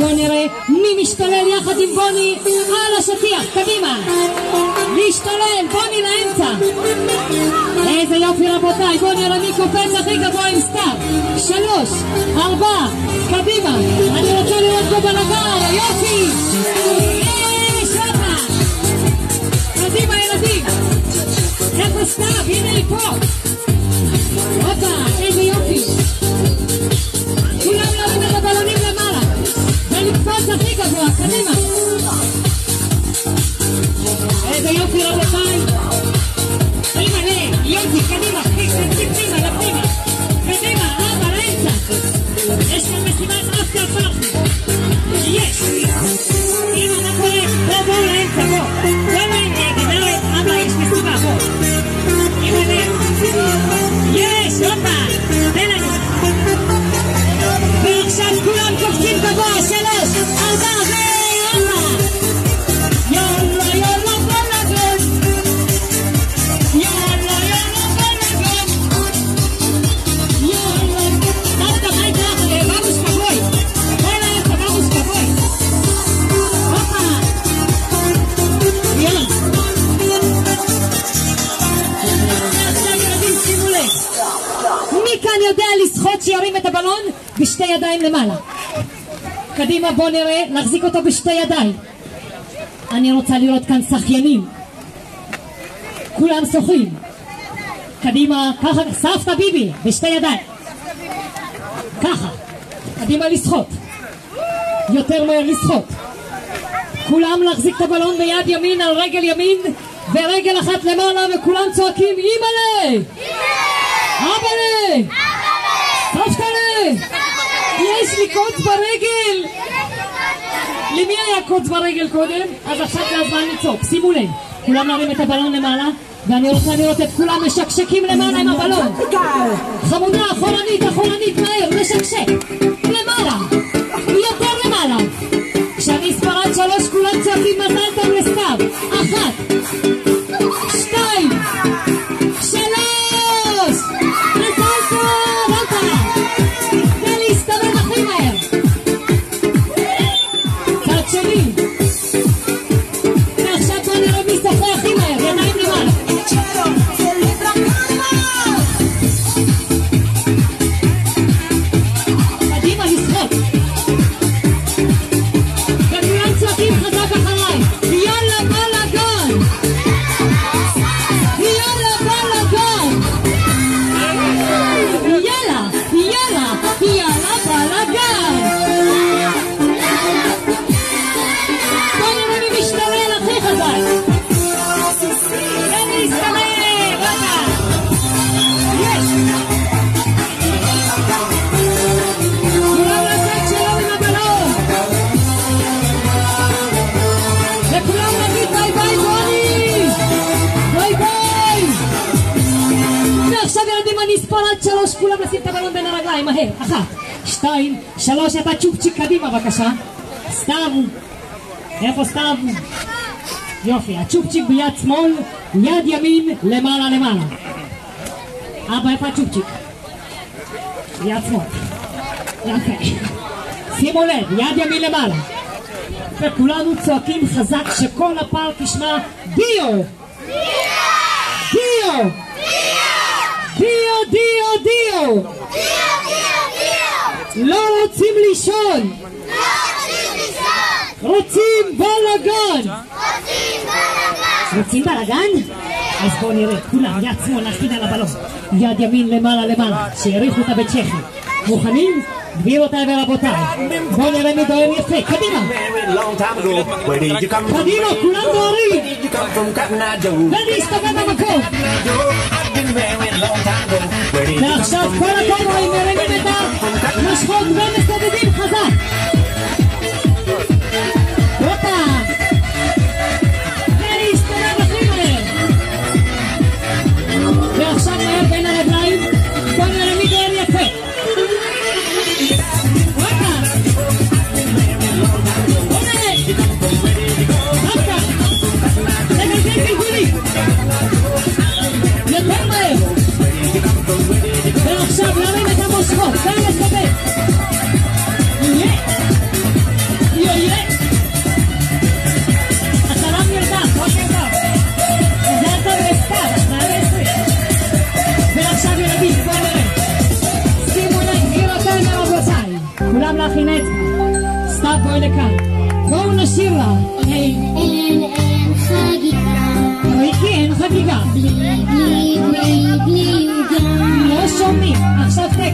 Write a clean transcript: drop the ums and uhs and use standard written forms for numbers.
בוא נראה מי משתולל יחד עם בוני על השטיח, קדימה להשתולל, בוני לאמצע. איזה יופי רבותיי, בוא נראה מי קופץ הכי גבוה עם סתיו. 3, 4, קדימה, אני רוצה לראות פה בלגן, יופי. שמה קדימה ילדים, איפה סתיו? הנה היא פה. הופה, איזה יופי. כולם להרים את הבלונים למעלה ולקפוץ הכי גבוה, קדימה. איזה יופי רבותיי. פרימה יופי, קדימה, פרימה לפרימה. קדימה, אבא לאמצע. יש כאן משימת אפטר פארטי. יש. אמא, מה קורה? בוא לאמצע, בוא לאמצע, גברת, אבא, יש משימה, בוא. אמא יש, הופה, תן לנו. ועכשיו כולם קופצים גבוה, 3, 4 וארבע. יאללה יאללה בלגן, יאללה יאללה בלגן, יאללה. דווקא מה איתך? בבושקה בואי, בואי לאמצע, בבושקה בואי. הופה, יאללה. עכשיו ילדים שימו לב, מי כאן יודע לשחות שירים את הבלון בשתי ידיים למעלה? קדימה, בוא נראה, נחזיק אותו בשתי ידיים. אני רוצה לראות כאן שחיינים, כולם שוחים. קדימה, ככה, סבתא ביבי בשתי ידיים, ככה, קדימה לשחות, יותר מהר לשחות. כולם להחזיק את הבלון ביד ימין על רגל ימין ורגל אחת למעלה, וכולם צועקים אימא'לה, אבא'לה, סבתא'לה. יש לי קוץ ברגל. למי היה קוץ ברגל קודם? אז עכשיו זה הזמן לצעוק. שימו לב, כולם להרים את הבלון למעלה, ואני רוצה לראות את כולם משקשקים למעלה עם הבלון. חמודה, אחורנית, מהר, משקשק למעלה, יותר למעלה. כשאני אספר עד 3 כולם צועקים מזל טוב לסתיו. 1, 2, 3, מזל טוב. הופה, ולהסתובב הכי מהר. צד שני. ועכשיו בוא נראה מי שוחה הכי מהר, ידיים למעלה. קדימה לשחות, וכולם צועקים חזק אחריי. יאללה בלגן, יאללה בלגן, יאללה בלגן. בוא נראה מי משתולל הכי חזק. ולהסתובב, רגע. יש. כולם לצאת שלום עם הבלון. וכולם נגיד ביי ביי בוני. ביי ביי. ועכשיו ילדים אני אספור עד 3, כולם לשים את הבלון בין הרגליים, מהר. 1, 2, 3, אתה צ'ופצ'יק קדימה בבקשה. סתיו, איפה סתיו? יופי, הצ'ופצ'יק ביד שמאל, יד ימין למעלה. אבא, איפה הצ'ופצ'יק? יד שמאל. יפה. שימו לב, יד ימין למעלה. וכולנו צועקים חזק שכל הפארק ישמע דיו! דיו! דיו! דיו! דיו! לא רוצים לישון! רוצים בלגן! רוצים בלגן? אז בואו נראה, כולם יד שמאל להכין על הבלון, יד ימין למעלה, שיריחו אותה בצ'כי. מוכנים? גבירותיי ורבותיי, בואו נראה מי דוהר יפה, קדימה! קדימה, כולם דוהרים! ולהסתובב במקום! ועכשיו כל הקומואים מרימים את המשכות ומסתובבים חזק! הופה! ולהסתובב הכי מהר! ועכשיו מהר בין הרגליים, בואו נראה מי דוהר יפה! הופה! הופה! לגלגל גלגולים! יותר מהר! ועכשיו אחת, בואי לכאן. בואו נשיר לה. אין חגיגה. ריקי, אין חגיגה. בלי עוגה. לא שומעים. עכשיו תקן.